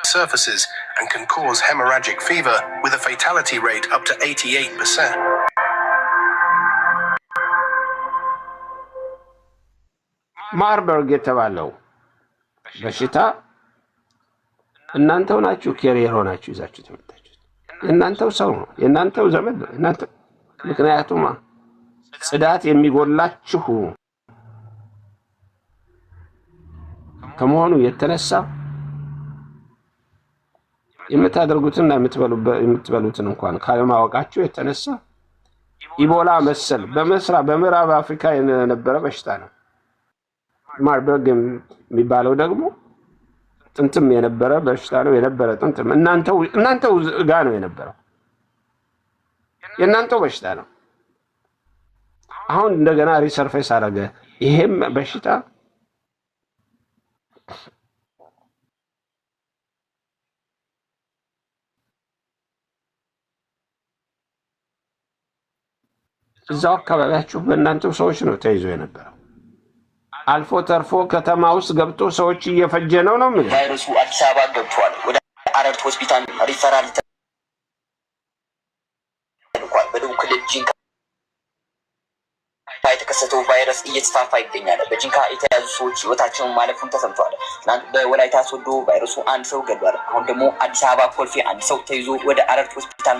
surfaces and can cause hemorrhagic fever with a fatality rate up to 88%. ማርበርግ የተባለው በሽታ እናንተው ናችሁ ኬሪየር ሆናችሁ ይዛችሁ ተመጣጣችሁ እናንተው ሰው ነው እናንተው ዘመድ ነው እናንተ ምክንያቱም ጽዳት የሚጎላችሁ ከመሆኑ የተነሳ የምታደርጉትና የምትበሉትን እንኳን ካለማወቃችሁ የተነሳ ኢቦላ መሰል በምዕራብ አፍሪካ የነበረ በሽታ ነው ማርበርግ የሚባለው ደግሞ ጥንትም የነበረ በሽታ ነው የነበረ ጥንትም እናንተው ጋር ነው የነበረው የእናንተው በሽታ ነው አሁን እንደገና ሪሰርፌስ አደረገ ይሄም በሽታ እዛው አካባቢያችሁ በእናንተው ሰዎች ነው ተይዞ የነበረው አልፎ ተርፎ ከተማ ውስጥ ገብቶ ሰዎች እየፈጀ ነው ማለት ቫይረሱ አዲስ አበባ ገብቷል ወደ አረርት ሆስፒታል ሪፈራል ተልኳል በደቡብ ክልል ጂንካ የተከሰተው ቫይረስ እየተስፋፋ ይገኛል በጂንካ የተያዙ ሰዎች ህይወታቸውን ማለፉን ተሰምቷል በወላይታ ሶዶ ቫይረሱ አንድ ሰው ገድሏል አሁን ደግሞ አዲስ አበባ ኮልፌ አንድ ሰው ተይዞ ወደ አረርት ሆስፒታል